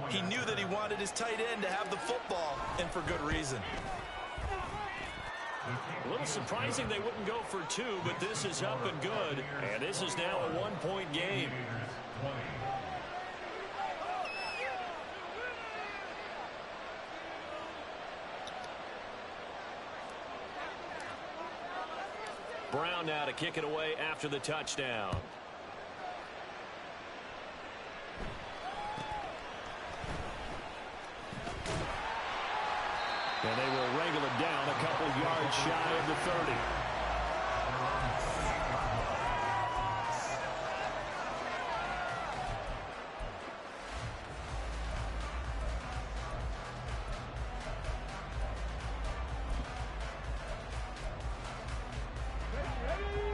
He knew that he wanted his tight end to have the football, and for good reason. A little surprising they wouldn't go for 2, but this is up and good. And this is now a 1-point game. Brown now to kick it away after the touchdown. And they will wrangle it down a couple yards shy of the 30.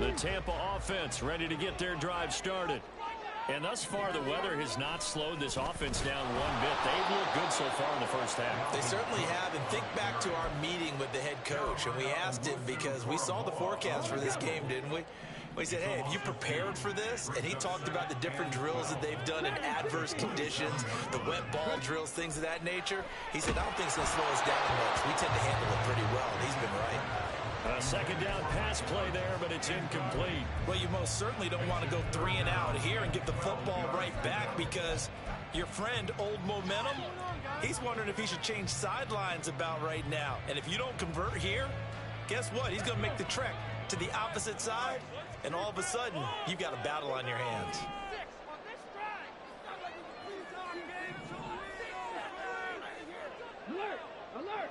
The Tampa offense ready to get their drive started. And thus far, the weather has not slowed this offense down one bit. They've looked good so far in the first half. They certainly have. And think back to our meeting with the head coach. And we asked him because we saw the forecast for this game, didn't we? We said, hey, have you prepared for this? And he talked about the different drills that they've done in adverse conditions, the wet ball drills, things of that nature. He said, I don't think it's going to slow us down much. We tend to handle it pretty well, and he's been right. A second down pass play there, but it's incomplete. Well, you most certainly don't want to go 3 and out here and get the football right back because your friend, Old Momentum, he's wondering if he should change sidelines about right now. And if you don't convert here, guess what? He's going to make the trek to the opposite side, and all of a sudden, you've got a battle on your hands. Alert! Alert!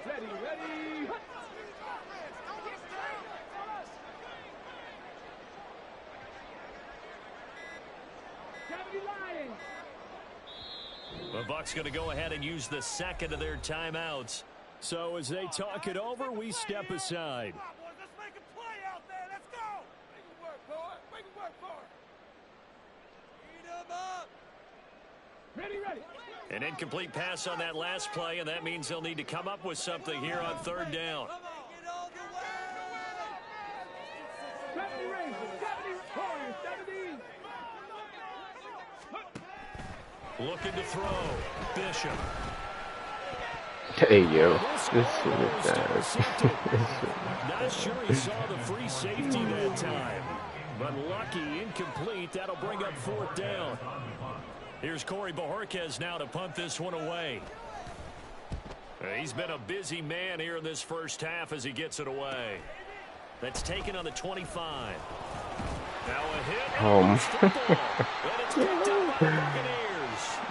Ready, ready! The Bucs going to go ahead and use the second of their timeouts. So as they talk it over, we step aside. Let's make a play out there. Let's go. Make it work, boy. Make it work for it. Speed them up. Ready, ready. An incomplete pass on that last play, and that means they'll need to come up with something here on third down. Come on, get all the way. 70 Rangers, 70 Warriors, 70. Looking to throw. Bishop. Hey, yo. This is bad. Not sure he saw the free safety that time. But lucky, incomplete. That'll bring up fourth down. Here's Corey Bojorquez now to punt this one away. He's been a busy man here in this first half as he gets it away. That's taken on the 25. Now a hit. And it's picked up by the Buccaneers.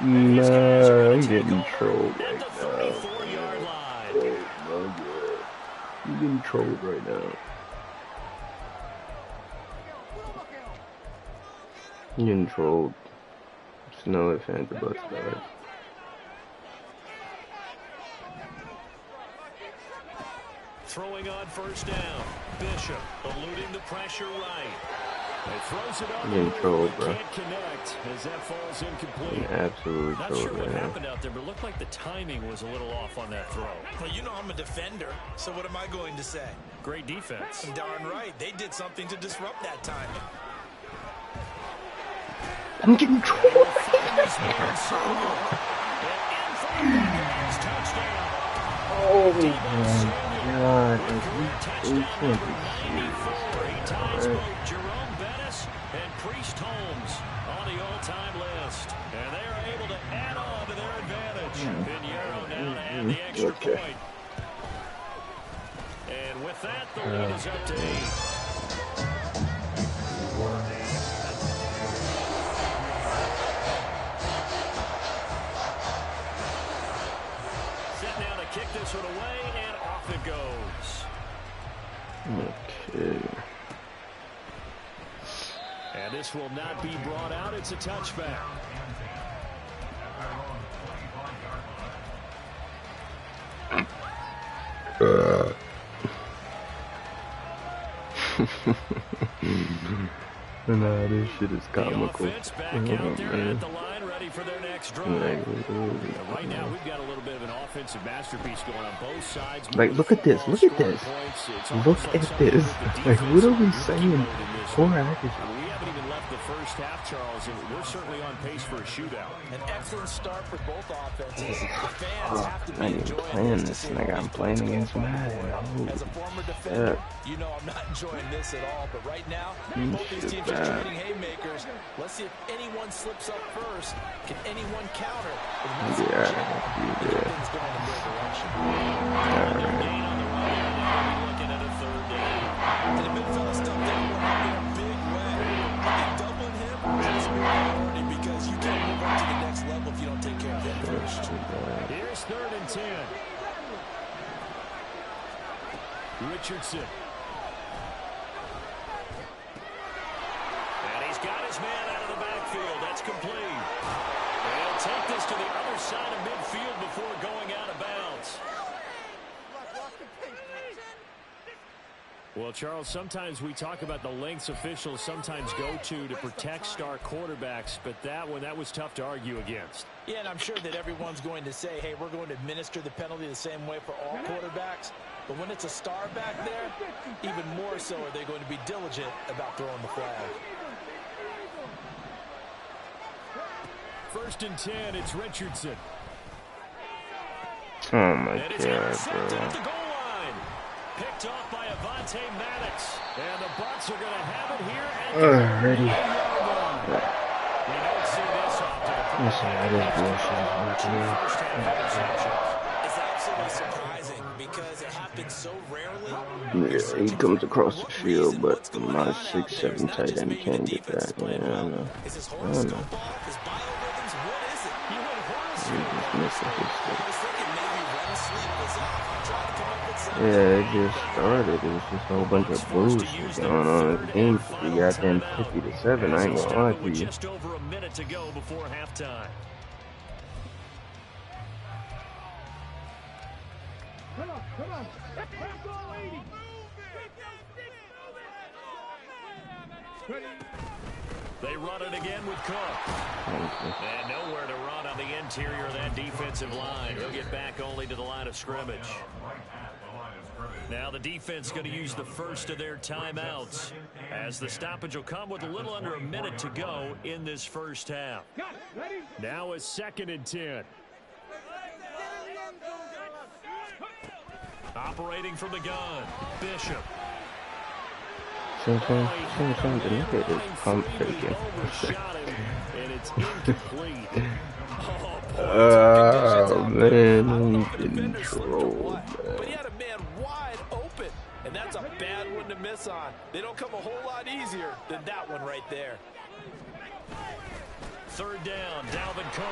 No, I'm getting trolled right now. 34-yard line. Oh my god. I'm getting trolled right now. I'm getting trolled. Just know that fans are busted out. Throwing on first down. Bishop eluding the pressure right. It throws it up. I'm getting trolled, bro. Can't connect as that falls incomplete. I'm absolutely Not trolled sure what right now. happened out there, but it looked like the timing was a little off on that throw. Well, you know I'm a defender, so what am I going to say? Great defense. Darn right. They did something to disrupt that timing. I'm getting trolled. Oh my god. We can't be serious. Jerome Bettis and Priest Holmes on the all-time list. And they are able to add on to their advantage. Pinheiro now to add the extra point. And with that, the lead is up to 8. Kick this one away, and off it goes. Okay. And this will not be brought out. It's a touchback. Nah, this shit is comical. The offense back out there at the line, ready ready for their next drive. Right now, we've got a little bit of an offensive masterpiece going on both sides. Like, look at this. Look at this. Look at this. Like, what are we saying? Poor accuracy. We haven't even left the first half, Charles, and we're certainly on pace for a shootout. An excellent start for both offenses. The fans have to I be ain't even enjoying playing this. this, nigga. I'm playing against Madden. As a former defender, you know I'm not enjoying this at all. But right now, both these teams are trading haymakers. Let's see if anyone slips up first. Can anyone counter? Yeah. Everything's going in their direction. Gain on the run, and now we're looking at a third down. And the big fella stumped everyone up in a big way. I think doubling him is a priority because you can't move up to the next level if you don't take care of him first. Here's 3rd and 10. Richardson. And he's got his man out of the backfield. That's complete. And he'll take this to the other side of midfield before going out of bounds. Well, Charles, sometimes we talk about the lengths officials sometimes go to protect star quarterbacks, but that was tough to argue against. Yeah, and I'm sure that everyone's going to say, hey, we're going to administer the penalty the same way for all quarterbacks. But when it's a star back there, even more so are they going to be diligent about throwing the flag. 1st and 10, it's Richardson. Oh my And it's god, intercepted at bro. the goal line. Picked off by Avante Maddox. And the Bucs are going to have it here at the Already. We don't see this often. Listen, I just First half interception. It's absolutely surprising because it happens so rarely. Yeah, he comes across the field, but my 6'7" tight end can't get that. Yeah, I know. Is his I horoscope know. off? His biorhythms? What is it? You went He horoscope. just missed his I stuff. was thinking maybe REM sleep was off. I'm trying to come up with something. Yeah, it just started. It was just a whole bunch of bullshit going on in the game. We got them 50-7. I ain't gonna lie to With you. just over a minute to go before halftime. They run it again with Cook. And nowhere to run on the interior of that defensive line. He'll get back only to the line of scrimmage. Now the defense going to use the first of their timeouts, as the stoppage will come with a little under a minute to go in this first half. Now it's 2nd and 10. Operating from the gun, Bishop. Sometimes the nigga is pump faking. Overshot him, and it's incomplete. Oh man, I'm getting trolled, But he man. had a man wide open, and that's a bad one to miss on. They don't come a whole lot easier than that one right there. 3rd down, Dalvin Cook.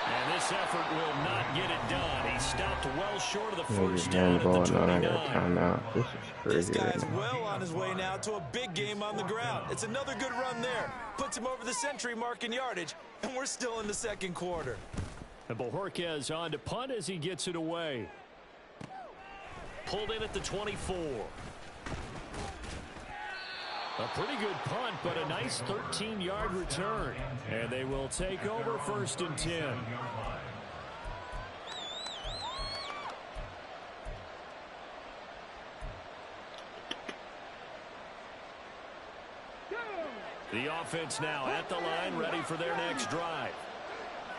And this effort will not get it done. He stopped well short of the first down at the Ball, no, I 29. got timeout. This is This crazy. guy's Right now. well on his way now to a big game on the ground. It's another good run there. Puts him over the century mark in yardage, and we're still in the 2nd quarter. And Bojorquez on to punt as he gets it away. Pulled in at the 24. A pretty good punt, but a nice 13-yard return. And they will take over 1st and 10. The offense now at the line, ready for their next drive.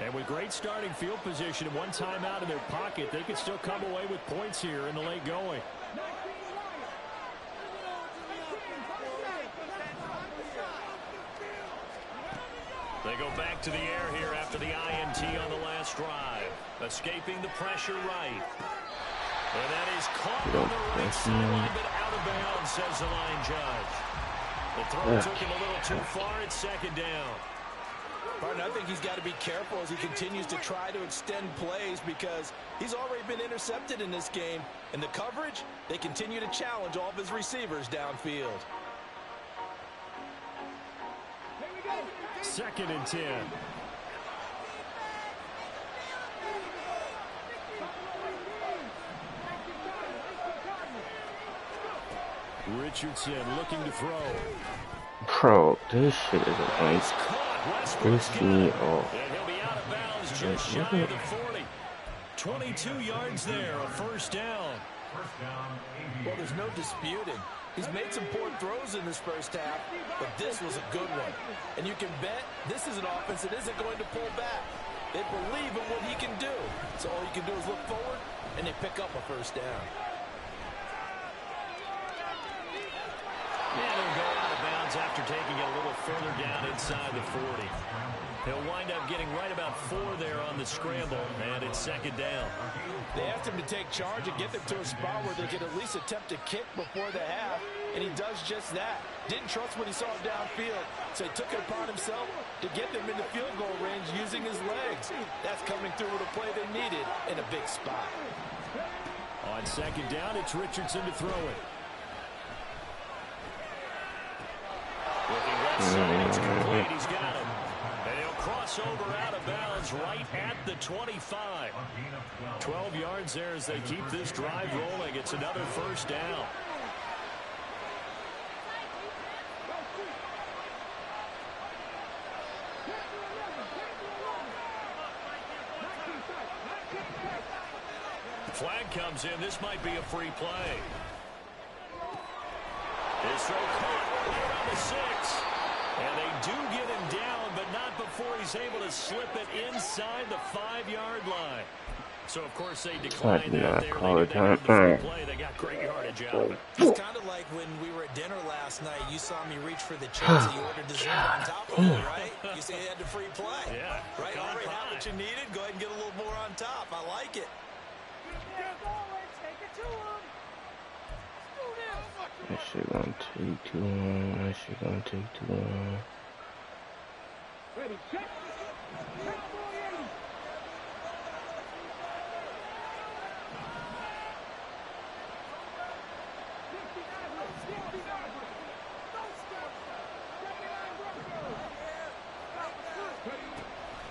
And with great starting field position and one timeout in their pocket, they could still come away with points here in the late going. They go back to the air here after the INT on the last drive. Escaping the pressure right. And that is caught on the right sideline, but out of bounds, says the line judge. The throw took him a little too far. It's 2nd down. Martin, I think he's got to be careful as he continues to try to extend plays because he's already been intercepted in this game. And the coverage, they continue to challenge all of his receivers downfield. 2nd and 10. Richardson looking to throw. Bro, this shit is a waste. Piss me off. And he'll be out of just shy of the 40. 22 yards there, a first down. Well, there's no disputing. He's made some poor throws in this first half, but this was a good one. And you can bet this is an offense that isn't going to pull back. They believe in what he can do. So all you can do is look forward, and they pick up a first down. And he'll go out of bounds after taking it a little further down inside the 40. He'll wind up getting right about 4 there on the scramble, and it's second down. They asked him to take charge and get them to a spot where they could at least attempt to kick before the half, and he does just that. Didn't trust what he saw downfield, so he took it upon himself to get them into field goal range using his legs. That's coming through with a play they needed in a big spot. On second down, it's Richardson to throw it. Looking left side, it's complete. He's got him. And he'll cross over out of bounds right at the 25. 12 yards there as they keep this drive rolling. It's another first down. Flag comes in. This might be a free play. His throw caught right around the 6. And they do get him down, but not before he's able to slip it inside the 5-yard line. So, of course, they declined that there. They knew they had the free play. They got great yardage out of it. It's kind of like when we were at dinner last night. You saw me reach for the chips. You ordered dessert on top of it, right? You said you had the free play. Yeah. Right? Already had what you needed. Go ahead and get a little more on top. I like it. That shit gonna take too long. That shit gonna take too long. Ready, check.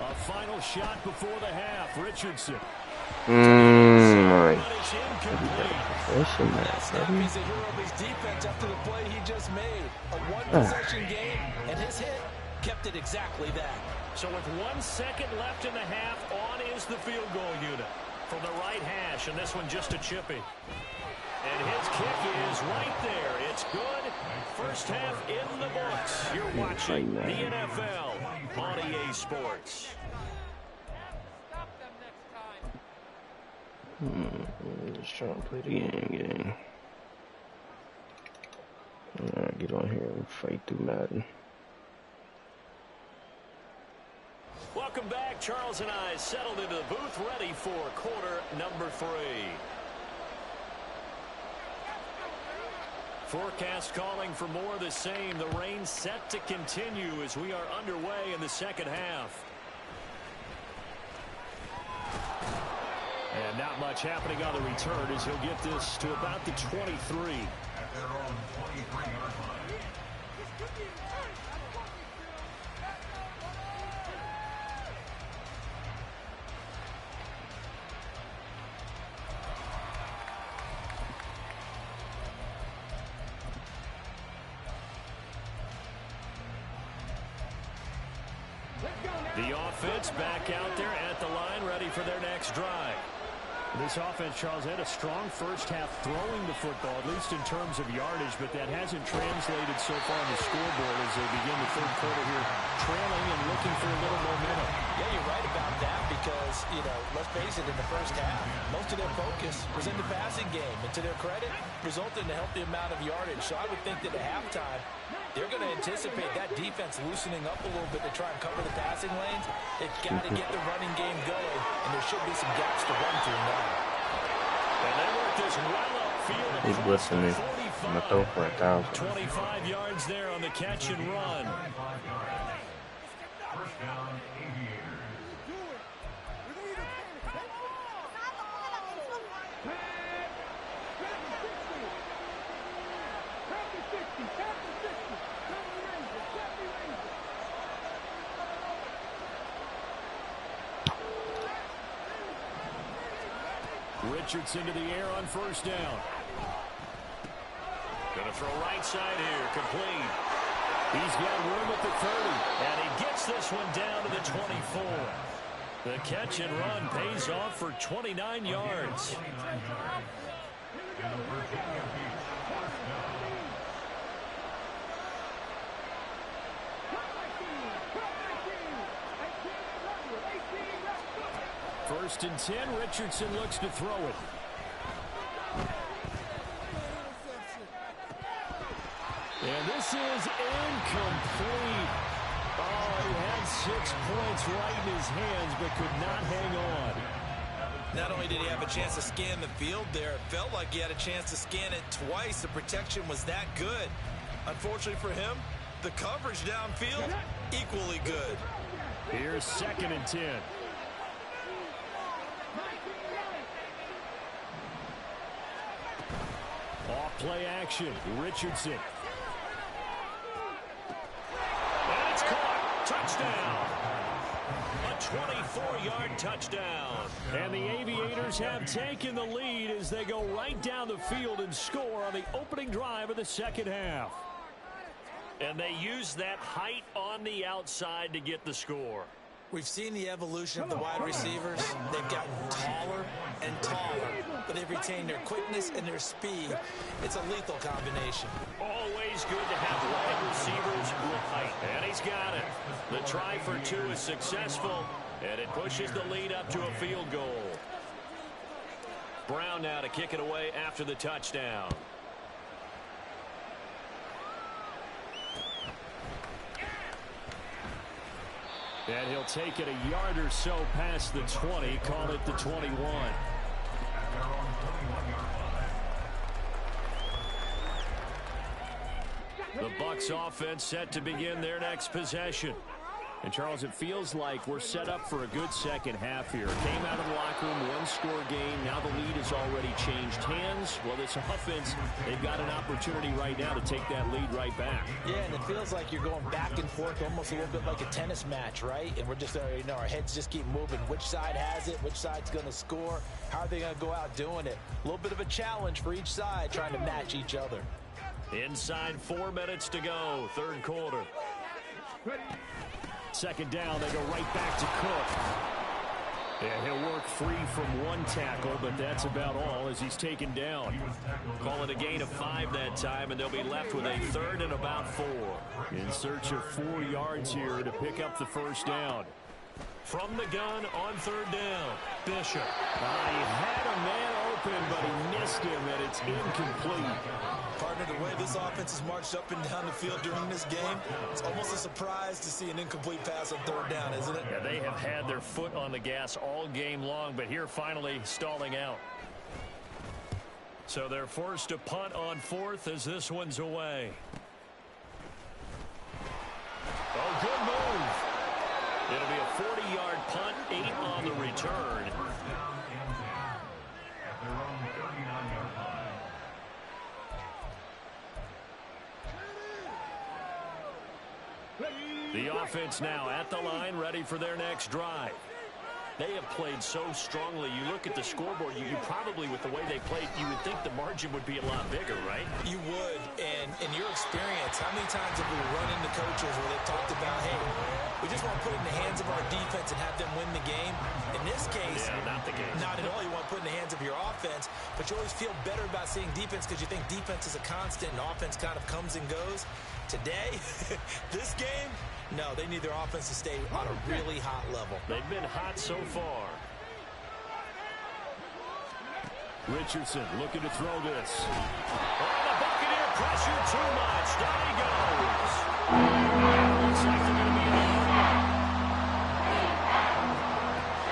A final shot before the half. Richardson. My. He's a hero of his defense after the play he just made. A one-possession game, and his hit kept it exactly that. So with 1 second left in the half, on is the field goal unit from the right hash, and this one just a chippy. And his kick is right there. It's good. First half in the books. You're watching the NFL on EA Sports. Just trying to play the game. Alright, get on here and fight through Madden. Welcome back. Charles and I settled into the booth, ready for quarter number 3. Forecast calling for more of the same. The rain set to continue as we are underway in the second half. And not much happening on the return as he'll get this to about the 23. The offense back out there at the line, ready for their next drive. This offense, Charles, had a strong first half throwing the football, at least in terms of yardage, but that hasn't translated so far on the scoreboard as they begin the third quarter here, trailing and looking for a little momentum. Yeah, you're right about that because, let's face it, in the first half, most of their focus was in the passing game. And to their credit, resulted in a healthy amount of yardage. So I would think that at halftime, they're going to anticipate that defense loosening up a little bit to try and cover the passing lanes. They've got to get the running game going, and there should be some gaps to run through now. And they work this well upfield. He's blitzing me. I'm going to throw for 1,000. 25 yards there on the catch and run. Richardson to the air on first down. Gonna throw right side here, complete. He's got room at the 30, and he gets this one down to the 24. The catch and run pays off for 29 yards. First and 10, Richardson looks to throw it. And this is incomplete. Oh, he had 6 points right in his hands, but could not hang on. Not only did he have a chance to scan the field there, it felt like he had a chance to scan it twice. The protection was that good. Unfortunately for him, the coverage downfield, equally good. Here's 2nd and 10. Off play action, Richardson. And it's caught. Touchdown. A 24-yard touchdown. And the Aviators have taken the lead as they go right down the field and score on the opening drive of the second half. And they use that height on the outside to get the score. We've seen the evolution of the wide receivers. They've gotten taller and taller, but they've retained their quickness and their speed. It's a lethal combination. Always good to have wide receivers with height. And he's got it. The try for 2 is successful, and it pushes the lead up to a field goal. Brown now to kick it away after the touchdown. And he'll take it a yard or so past the 20, call it the 21. The Bucs offense set to begin their next possession. And, Charles, it feels like we're set up for a good second half here. Came out of the locker room, one-score game. Now the lead has already changed hands. Well, this offense, they've got an opportunity right now to take that lead right back. Yeah, and it feels like you're going back and forth, almost a little bit like a tennis match, right? And we're just, our heads just keep moving. Which side has it? Which side's going to score? How are they going to go out doing it? A little bit of a challenge for each side, trying to match each other. Inside 4 minutes to go, third quarter. Second down, they go right back to Cook. Yeah, he'll work free from one tackle, but that's about all as he's taken down. Call it a gain of 5 that time, and they'll be left with a 3rd and about 4. In search of 4 yards here to pick up the first down. From the gun on 3rd down, Bishop. He had a man open, but he missed him, and it's incomplete. Partner, the way this offense has marched up and down the field during this game, it's almost a surprise to see an incomplete pass on 3rd down, isn't it? Yeah, they have had their foot on the gas all game long, but here finally stalling out. So they're forced to punt on 4th as this one's away. Oh, good move. It'll be a 40-yard punt, 8 on the return. The offense now at the line, ready for their next drive. They have played so strongly. You look at the scoreboard, you probably, with the way they played, you would think the margin would be a lot bigger, right? You would, and in your experience, how many times have we run into coaches where they've talked about, hey, we just want to put it in the hands of our defense and have them win the game? In this case, not the case. Not at all. You want to put it in the hands of your offense, but you always feel better about seeing defense because you think defense is a constant and offense kind of comes and goes. Today, this game, no, they need their offense to stay on a really hot level. They've been hot so far. Richardson looking to throw this. Oh, the Buccaneer pressure too much. Down he goes. Looks like they're going to be in a hurry.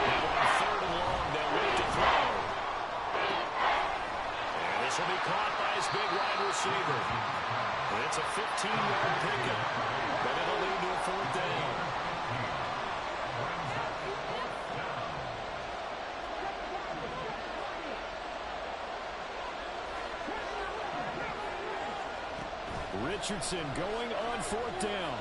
Now on 3rd and long, they'll wait to throw. And this will be caught by his big wide receiver. It's a 15-yard pickup, but it'll lead to a 4th down. Richardson going on 4th down.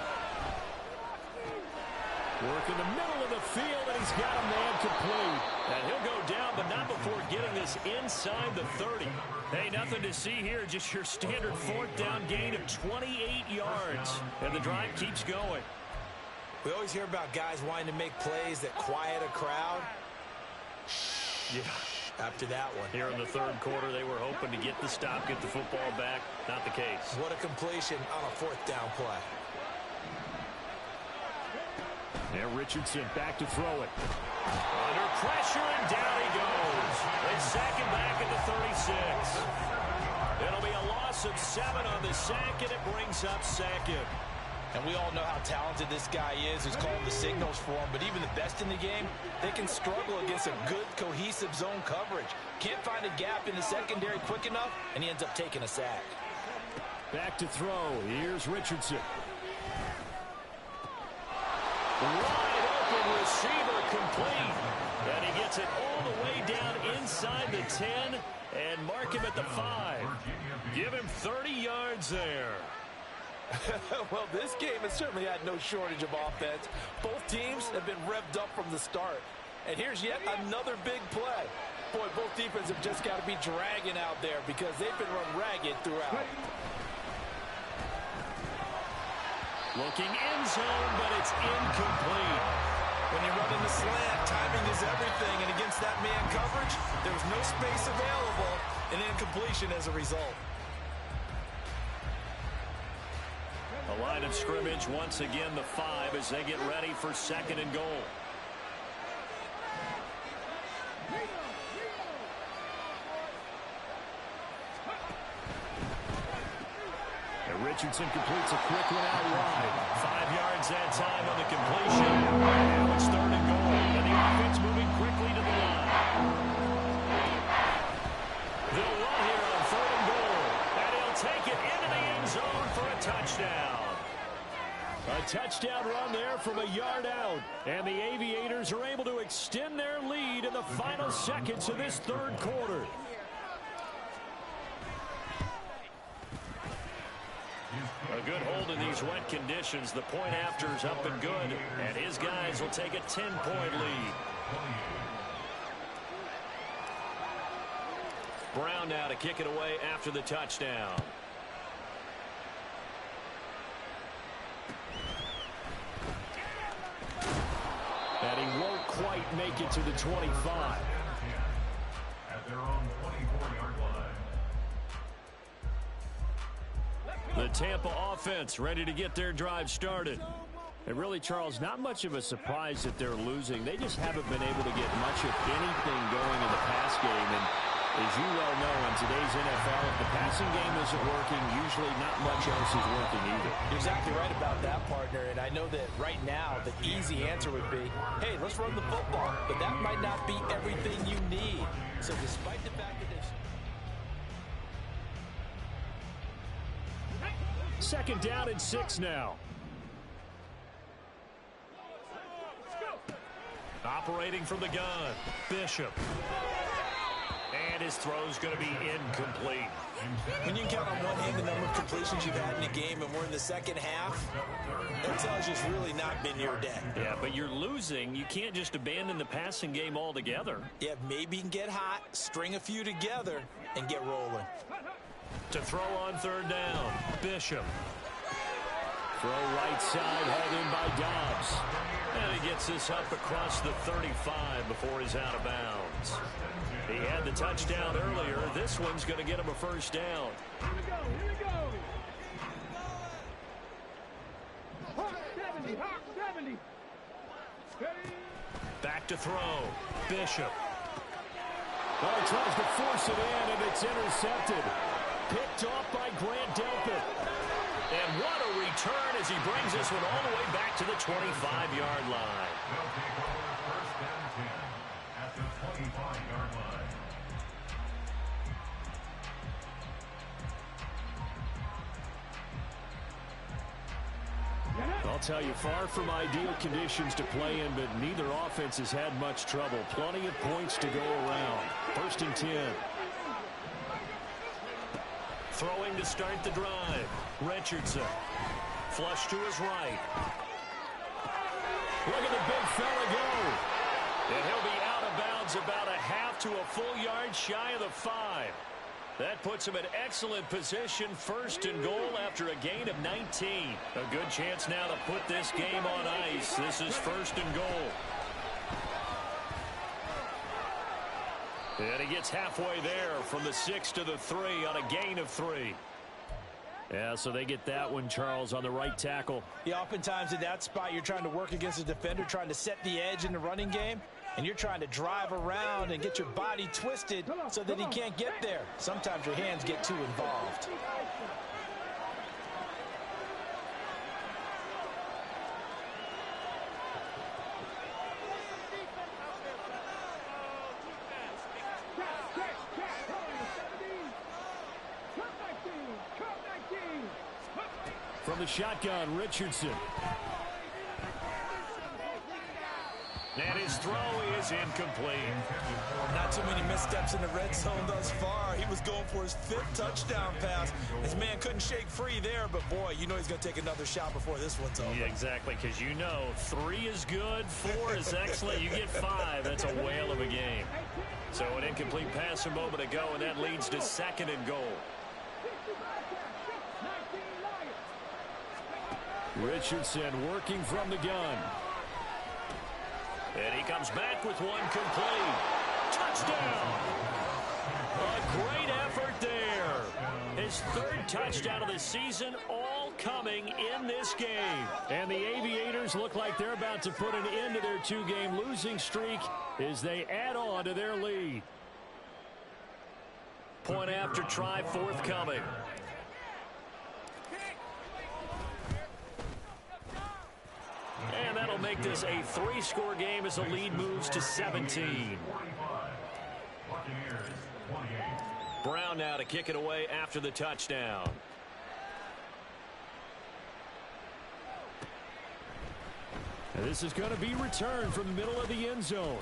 Work in the middle of the field, and he's got a man complete. And he'll go down, but not before getting this inside the 30. Hey, nothing to see here, just your standard 4th down gain of 28 yards. And the drive keeps going. We always hear about guys wanting to make plays that quiet a crowd. Yeah. After that one. Here in the third quarter, they were hoping to get the stop, get the football back. Not the case. What a completion on a fourth down play. There, Richardson back to throw it. Under pressure, and down he goes. They sack him back at the 36. It'll be a loss of 7 on the sack, and it brings up second. And we all know how talented this guy is who's calling the signals for him. But even the best in the game, they can struggle against a good, cohesive zone coverage. Can't find a gap in the secondary quick enough, and he ends up taking a sack. Back to throw. Here's Richardson. Wide open receiver complete. And he gets it all the way down inside the 10 and mark him at the 5. Give him 30 yards there. Well, this game has certainly had no shortage of offense. Both teams have been revved up from the start. And here's yet another big play. Boy, both defenses have just got to be dragging out there because they've been run ragged throughout. Looking end zone, but it's incomplete. When you run in the slant, timing is everything. And against that man coverage, there was no space available. An incompletion as a result. A line of scrimmage, once again the 5 as they get ready for 2nd and goal. And Richardson completes a quick one out wide. 5 yards that time on the completion. Now it's 3rd and goal. And the offense moving quickly to the line. They'll run here on 3rd and goal. And he'll take it into the end zone for a touchdown. A touchdown run there from a yard out. And the Aviators are able to extend their lead in the final seconds of this 3rd quarter. A good hold in these wet conditions. The point after is up and good. And his guys will take a 10-point lead. Brown now to kick it away after the touchdown. And he won't quite make it to the 25. At their own 24-yard line. The Tampa offense ready to get their drive started. And really, Charles, not much of a surprise that they're losing. They just haven't been able to get much of anything going in the pass game. And as you well know, in today's NFL, if the passing game isn't working, usually not much else is working either. You're exactly right about that, partner. And I know that right now the easy answer would be, hey, let's run the football. But that might not be everything you need. So despite the fact that they've... 2nd down and 6 now. Operating from the gun, Bishop. And his throw's going to be incomplete. When you can count on one hand the number of completions you've had in a game and we're in the second half, that tells you it's really not been your day. Yeah, but you're losing. You can't just abandon the passing game altogether. Yeah, maybe you can get hot, string a few together, and get rolling. To throw on 3rd down, Bishop. Throw right side, hauled in by Dobbs. And he gets this up across the 35 before he's out of bounds. He had the touchdown earlier. This one's going to get him a 1st down. Here we go, here we go. Hawk 70, Hawk 70. Back to throw, Bishop. Oh, he tries to force it in, and it's intercepted. Picked off by Grant Delpit. And what a return as he brings this one all the way back to the 25-yard line. They'll take over 1st and 10 at the 25-yard line. I'll tell you, far from ideal conditions to play in, but neither offense has had much trouble. Plenty of points to go around. 1st and 10. Throwing to start the drive. Richardson. Flush to his right. Look at the big fella go. And he'll be out of bounds about a half to a full yard shy of the 5. That puts him in excellent position, first and goal after a gain of 19. A good chance now to put this game on ice. This is first and goal. And he gets halfway there from the 6 to the 3 on a gain of 3. Yeah, so they get that one, Charles, on the right tackle. Yeah, oftentimes in that spot, you're trying to work against a defender, trying to set the edge in the running game, and you're trying to drive around and get your body twisted so that he can't get there. Sometimes your hands get too involved. From the shotgun, Richardson. And his throw is incomplete. Not too many missteps in the red zone thus far. He was going for his 5th touchdown pass. His man couldn't shake free there, but boy, you know he's going to take another shot before this one's over. Yeah, exactly, because you know 3 is good, 4 is excellent. You get 5, that's a whale of a game. So an incomplete pass a moment ago, and that leads to 2nd and goal. Richardson working from the gun. And he comes back with one complete. Touchdown! A great effort there. His 3rd touchdown of the season, all coming in this game. And the Aviators look like they're about to put an end to their 2-game losing streak as they add on to their lead. Point after try forthcoming. And that'll make this a 3-score game as the lead moves to 17. Brown now to kick it away after the touchdown. And this is going to be returned from the middle of the end zone.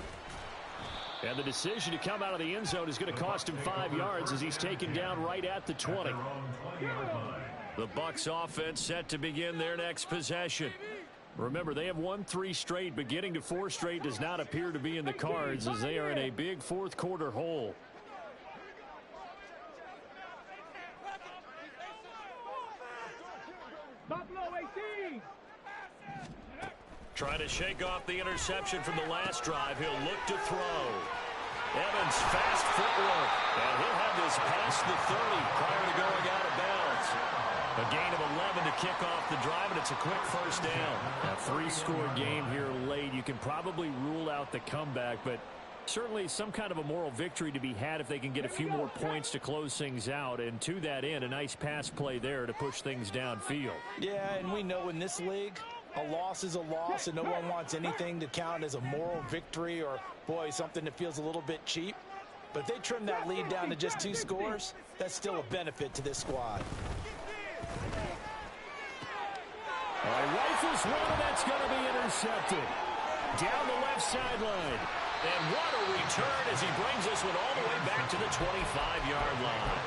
And the decision to come out of the end zone is going to cost him 5 yards as he's taken down right at the 20. The Bucs offense set to begin their next possession. Remember, they have won 3 straight, but getting to 4 straight does not appear to be in the cards as they are in a big 4th quarter hole. Trying to shake off the interception from the last drive. He'll look to throw. Evans, fast footwork. And he'll have this past the 30 prior to going out of bounds. A gain of 11 to kick off the drive, and it's a quick first down. A 3-score game here late. You can probably rule out the comeback, but certainly some kind of a moral victory to be had if they can get a few more points to close things out. And to that end, a nice pass play there to push things downfield. Yeah, and we know in this league, a loss is a loss, and no one wants anything to count as a moral victory or, boy, something that feels a little bit cheap. But if they trim that lead down to just 2 scores, that's still a benefit to this squad. Rifles one, and that's going to be intercepted. Down the left sideline. And what a return as he brings this one all the way back to the 25-yard line.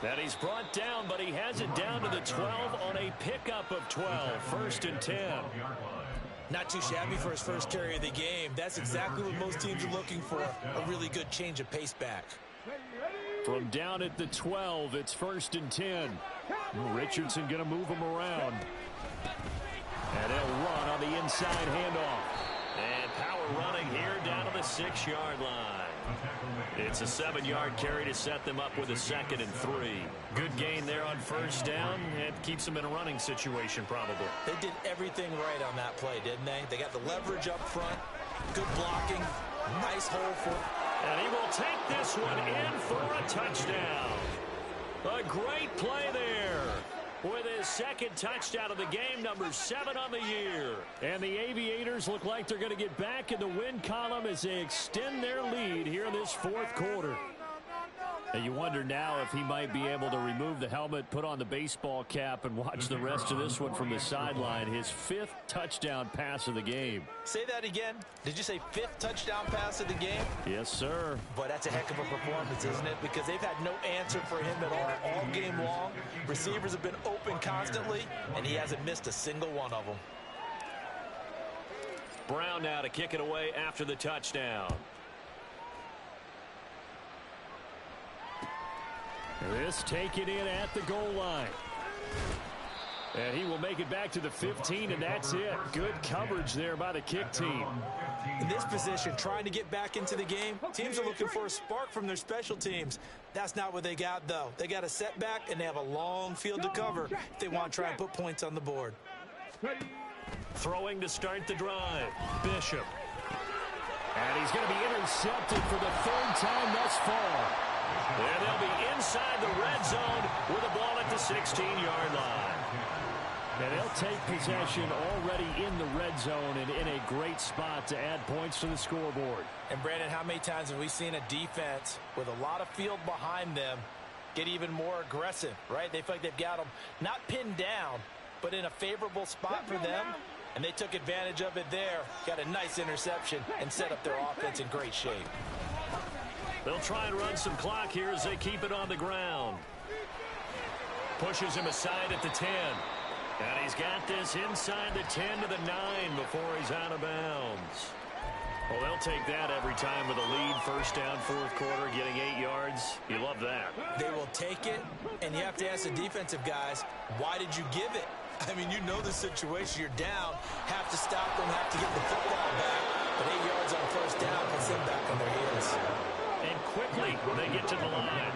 And he's brought down, but he has it down to the 12 on a pickup of 12. 1st and 10. Not too shabby for his first carry of the game. That's exactly what most teams are looking for, a really good change of pace back. From down at the 12, it's 1st and 10. Richardson going to move him around. And he'll run on the inside handoff. And power running here down to the 6-yard line. It's a 7-yard carry to set them up with a 2nd and 3. Good gain there on first down. It keeps them in a running situation probably. They did everything right on that play, didn't they? They got the leverage up front, good blocking, nice hole for... And he will take this one in for a touchdown. A great play there. with his second touchdown of the game, number 7 on the year. And the Aviators look like they're going to get back in the win column as they extend their lead here in this fourth quarter. And you wonder now if he might be able to remove the helmet, put on the baseball cap, and watch the rest of this one from the sideline. His 5th touchdown pass of the game. Say that again. Did you say 5th touchdown pass of the game? Yes, sir. But that's a heck of a performance, isn't it? Because they've had no answer for him at all game long. Receivers have been open constantly, and he hasn't missed a single one of them. Brown now to kick it away after the touchdown. This taken in at the goal line. And he will make it back to the 15, and that's it. Good coverage there by the kick team. In this position, trying to get back into the game, teams are looking for a spark from their special teams. That's not what they got, though. They got a setback, and they have a long field to cover if they want to try and put points on the board. Throwing to start the drive, Bishop. And he's going to be intercepted for the 3rd time thus far. And they'll be inside the red zone with a ball at the 16-yard line. And they'll take possession already in the red zone and in a great spot to add points to the scoreboard. And, Brandon, how many times have we seen a defense with a lot of field behind them get even more aggressive, right? They feel like they've got them not pinned down, but in a favorable spot for them. And they took advantage of it there, got a nice interception, and set up their offense in great shape. They'll try and run some clock here as they keep it on the ground. Pushes him aside at the 10. And he's got this inside the 10 to the 9 before he's out of bounds. Well, they'll take that every time with a lead. 1st down, 4th quarter, getting 8 yards. You love that. They will take it, and you have to ask the defensive guys, why did you give it? I mean, you know the situation. You're down, have to stop them, have to get the football back. But 8 yards on 1st down puts them back on their heels. And quickly, they get to the line.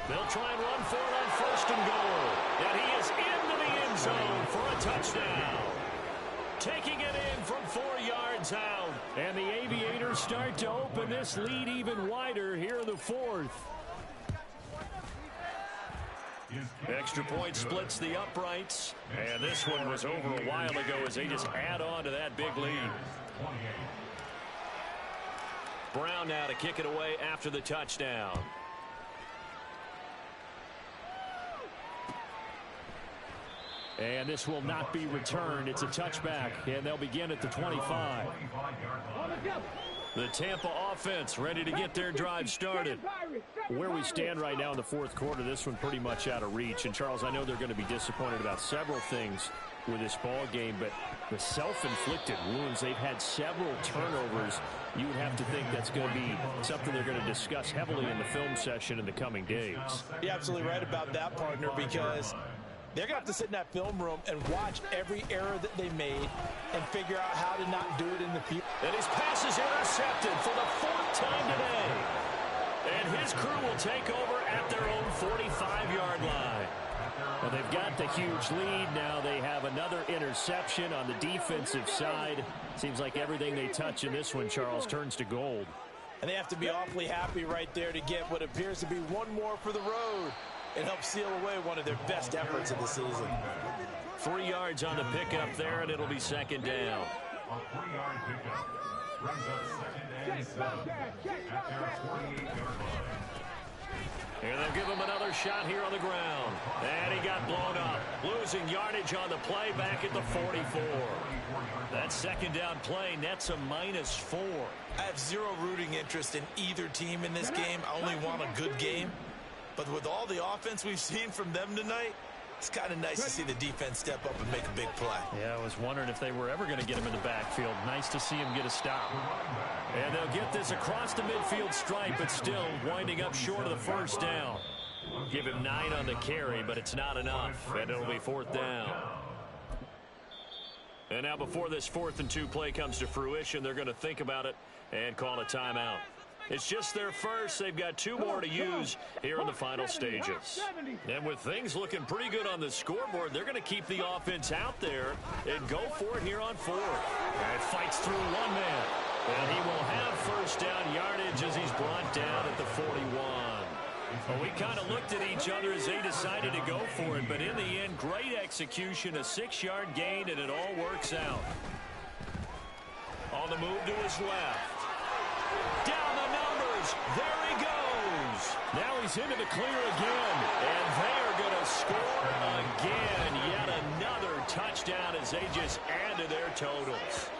They'll try and run for it on 1st and goal. And he is into the end zone for a touchdown. Taking it in from 4 yards out. And the Aviators start to open this lead even wider here in the 4th. Extra point splits the uprights. And this one was over a while ago as they just add on to that big lead. Brown now to kick it away after the touchdown. And this will not be returned. It's a touchback, and they'll begin at the 25. The Tampa offense ready to get their drive started. Where we stand right now in the 4th quarter, this one pretty much out of reach. And, Charles, I know they're going to be disappointed about several things with this ball game, but the self-inflicted wounds, they've had several turnovers. You would have to think that's going to be something they're going to discuss heavily in the film session in the coming days. You're absolutely right about that, partner, because they're going to have to sit in that film room and watch every error that they made and figure out how to not do it in the future. And his pass is intercepted for the 4th time today. And his crew will take over at their own 45-yard line. Well, they've got the huge lead. Now they have another interception on the defensive side. Seems like everything they touch in this one, Charles, turns to gold. And they have to be awfully happy right there to get what appears to be one more for the road. It helps seal away one of their best efforts of the season. 3 yards on the pickup there, and it'll be 2nd down. A 3-yard pickup brings up 2nd and 7 at their 48-yard line. And they'll give him another shot here on the ground. And he got blown up. Losing yardage on the play back at the 44. That 2nd down play nets a -4. I have zero rooting interest in either team in this game. I only want a good game. But with all the offense we've seen from them tonight, it's kind of nice to see the defense step up and make a big play. Yeah, I was wondering if they were ever going to get him in the backfield. Nice to see him get a stop. And they'll get this across the midfield stripe, but still winding up short of the 1st down. Give him 9 on the carry, but it's not enough, and it'll be 4th down. And now before this 4th and 2 play comes to fruition, they're going to think about it and call a timeout. It's just their first. They've got 2 more to use here in the final stages. And with things looking pretty good on the scoreboard, they're going to keep the offense out there and go for it here on 4th. And fights through one man. And he will have first down yardage as he's brought down at the 41. Well, we kind of looked at each other as they decided to go for it, but in the end, great execution, a 6-yard gain, and it all works out. On the move to his left. Down the numbers. There he goes. Now he's into the clear again, and they are going to score again. Yet another touchdown as they just add to their totals.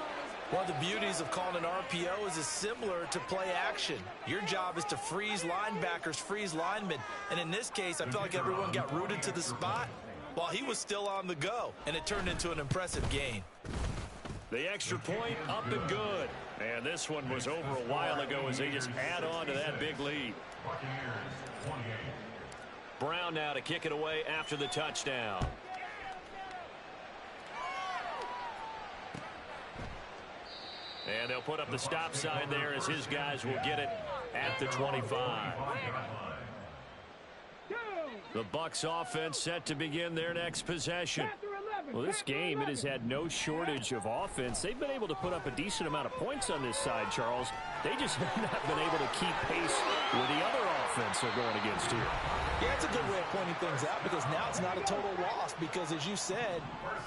One of the beauties of calling an RPO is it's similar to play action. Your job is to freeze linebackers, freeze linemen. And in this case, I feel like everyone got rooted to the spot while he was still on the go. And it turned into an impressive gain. The extra point up and good. And this one was over a while ago as they just add on to that big lead. Brown now to kick it away after the touchdown. And they'll put up the stop sign there as his guys will get it at the 25. The Bucs offense set to begin their next possession. Well, this game, it has had no shortage of offense. They've been able to put up a decent amount of points on this side, Charles. They just have not been able to keep pace with the other offense they're going against here. Yeah, it's a good way of pointing things out because now it's not a total loss because, as you said,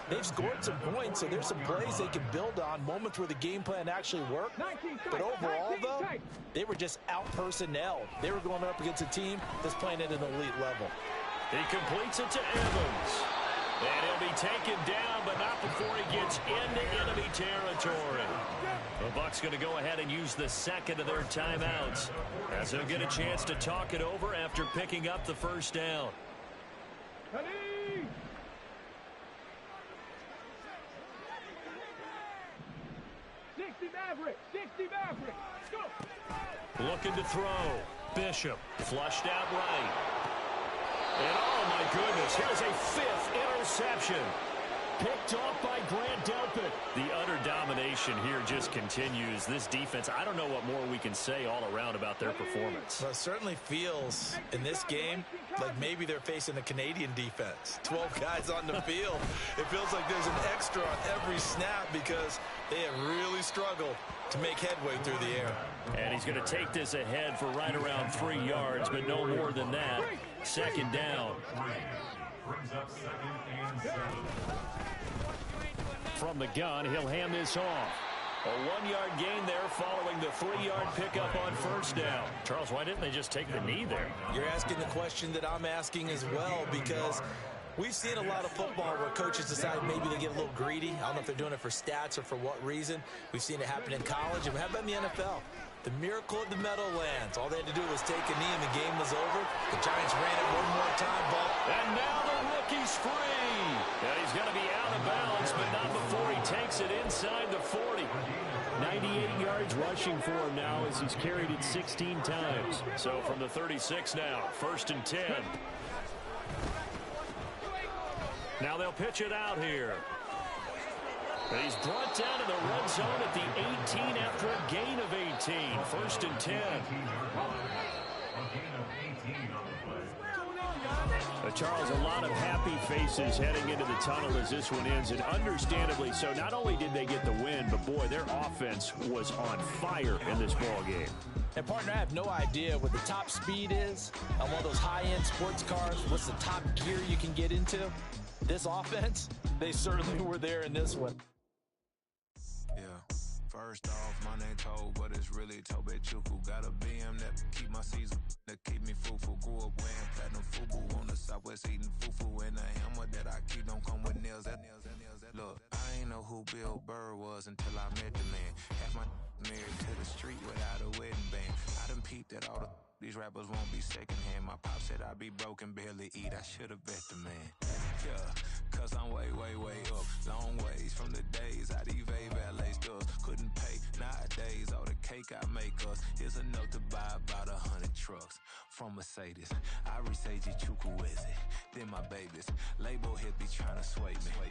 they've scored some points, so there's some plays they can build on, moments where the game plan actually worked. But overall, though, they were just out-personnelled. They were going up against a team that's playing at an elite level. He completes it to Evans. And he'll be taken down, but not before he gets into enemy territory. The Bucs going to go ahead and use the second of their timeouts as they'll get a chance to talk it over after picking up the first down. 60 Maverick, 60 Maverick. Let's go. Looking to throw. Bishop flushed out right. And oh my goodness, here's a 5th interception. Picked off by Grant Delpit. The utter domination here just continues. This defense, I don't know what more we can say all around about their performance. Well, it certainly feels in this game like maybe they're facing a Canadian defense. 12 guys on the field. It feels like there's an extra on every snap because they have really struggled to make headway through the air. And he's going to take this ahead for right around 3 yards, but no more than that. Second down. Brings up 2nd and 7. From the gun, he'll hand this off. A 1-yard gain there following the 3-yard pickup on first down. Charles, why didn't they just take the knee there? You're asking the question that I'm asking as well because we've seen a lot of football where coaches decide maybe they get a little greedy. I don't know if they're doing it for stats or for what reason. We've seen it happen in college, and how about in the NFL? The miracle of the Meadowlands. All they had to do was take a knee and the game was over. The Giants ran it one more time, ball. And now the rookie's free. And he's going to be out of bounds, but not before he takes it inside the 40. 98 yards rushing for him now as he's carried it 16 times. So from the 36 now, 1st and 10. Now they'll pitch it out here. And he's brought down to the red zone at the 18 after a gain of 18. 1st and 10. Charles, a lot of happy faces heading into the tunnel as this one ends, and understandably so. Not only did they get the win, but boy, their offense was on fire in this ball game. And partner, I have no idea what the top speed is on one of those high-end sports cars. What's the top gear you can get into? This offense, they certainly were there in this one. Yeah, first off, my name Toe, but it's really Tobe Chuku. Got a BM that keep my season, that keep me fruitful. Grew up wearing platinum FUBU on the Southwest eating fufu. And the hammer that I keep don't come with nails. Look, I ain't know who Bill Burr was until I met the man. Half my married to the street without a wedding band. I done peeped at all these rappers won't be secondhand. My pop said I'd be broken, barely eat. I should've bet the man. Yeah, cause I'm way, way, way up. Long ways from the days I these valet stores couldn't pay. Nowadays, all the cake I make us is enough to buy about 100 trucks from Mercedes. I say Chukwueze, then my babies. Label hit be trying to sway me.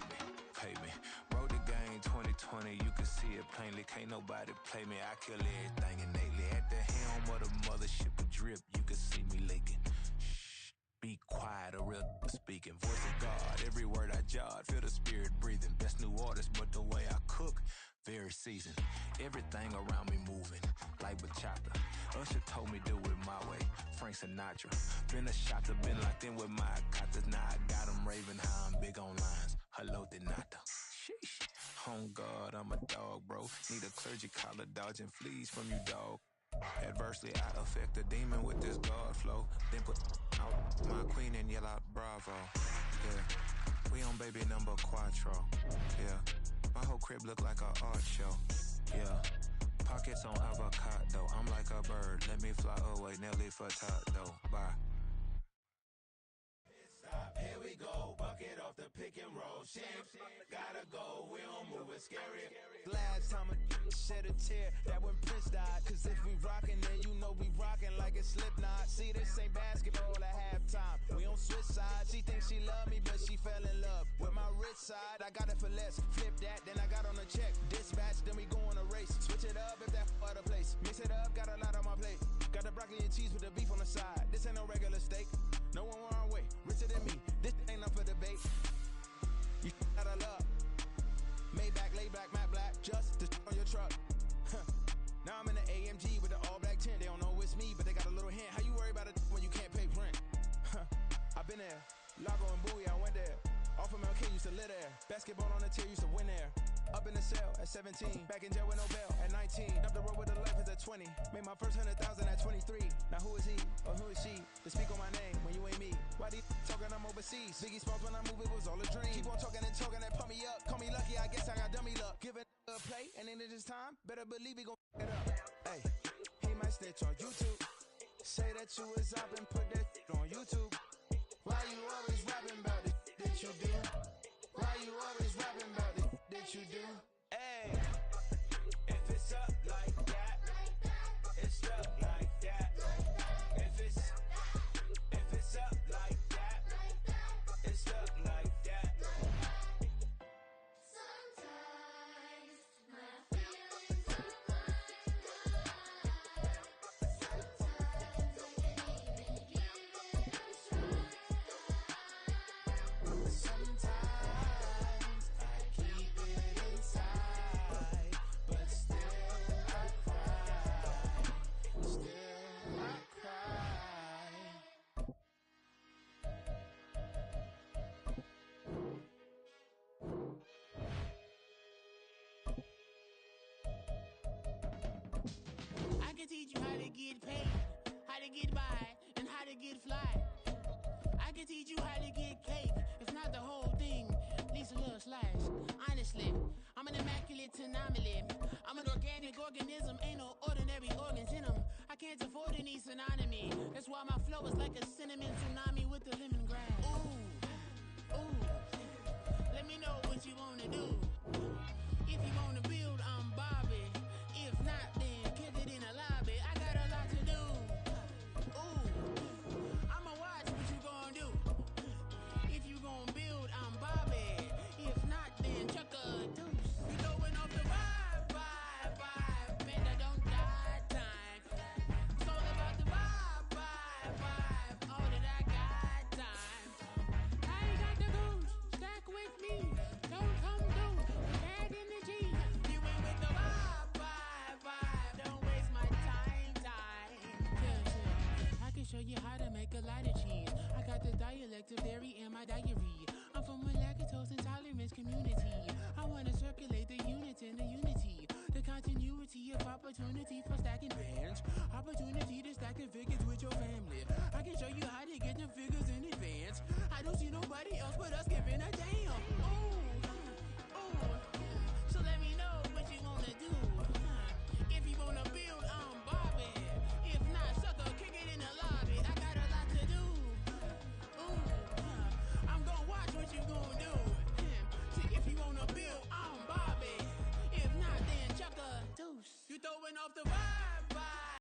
Pay me. Wrote the game 2020, you can see it plainly. Can't nobody play me. I kill everything innately. At the helm of the mothership of drip, you can see me leaking. Shh, be quiet, a real speaking. Voice of God, every word I jot. Feel the spirit breathing. Best new artist, but the way I cook very seasoned. Everything around me moving, like bachata. Usher told me do it my way, Frank Sinatra. Been a shotter, been locked in with my cotters. Now I got them raving how I'm big on lines. Hello, Denata. Sheesh. On God, I'm a dog, bro. Need a clergy collar, dodging fleas from you, dog. Adversely, I affect a demon with this God flow. Then put out my queen and yell out bravo. Yeah, we on baby number quattro. Yeah, my whole crib look like a art show. Yeah, pockets on avocado. I'm like a bird. Let me fly away, Nelly Furtado. Bye. Here we go, bucket off the pick and roll. Shit, gotta go, we don't move it scary. Last time a shed a tear, that when Prince died. Cause if we rockin', then you know we rockin' like it's Slipknot. See, this ain't basketball at halftime. We on switch sides. She thinks she love me, but she fell in love with my rich side. I got it for less. Flip that, then I got on a check. Dispatch, then we go on a race. Switch it up if that other place. Mix it up, got a lot on my plate. Got the broccoli and cheese with the beef on the side. This ain't no regular steak. No one wrong way, richer than me. This ain't up for debate. You out of luck. Maybach, lay back, matte black, just to on your truck. Now I'm in the AMG with the all black tint. They don't know it's me, but they got a little hint. How you worry about it when you can't pay rent? I've been there. Lago and Bowie, I went there. Off of MLK, used to live there. Basketball on the tier, used to win there. Up in the cell at 17. Back in jail with no bail at 19. Up the road with the life is at 20. Made my first 100,000 at 23. Now who is he or who is she to speak on my name when you ain't me? Why these talking I'm overseas? Biggie Smalls when I move, it was all a dream. Keep on talking and talking and pump me up. Call me lucky, I guess I got dummy luck. Give it a play and then it's time. Better believe he gon' it up. Hey, he might snitch on YouTube. Say that you was up and put that on YouTube. Why you always rapping about it that you do? Why you always rapping about it that you do? Hey, if it's up like that, it's up like that. If it's up like that, it's up like that. Sometimes my feelings are flying high. Sometimes I can't even give it a try. Sometimes I keep it inside, but still I cry. Still I cry. I can teach you how to get paid, how to get by, and how to get fly. I can teach you how to get cake, if not the whole thing, at least a little slice. Honestly, I'm an immaculate anomaly. I'm an organic organism, ain't no ordinary organs in them. I can't afford any synonymy. That's why my flow is like a cinnamon tsunami with the lemongrass. Ooh, ooh. Let me know what you wanna do. If you wanna build, I'm Bobby. If not, then kick it in the lobby. I got a lot to do. Ooh, I'ma watch what you gon' do. If you gon' build, I'm Bobby. If not, then chuck a deuce. You going off the vibe. Man, I don't die time. It's all about the vibe. All that I got time. I ain't got the goose. Stack with me. Don't come through. Bad energy. You ain't with the vibe. Don't waste my time. Yeah. I can show you how to make a lot of cheese. I got the dialect of dairy in my diary. I'm from a lactose intolerance community. I wanna circulate the units in the unity. The continuity of opportunity for stacking bands. Opportunity to stack the figures with your family. I can show you how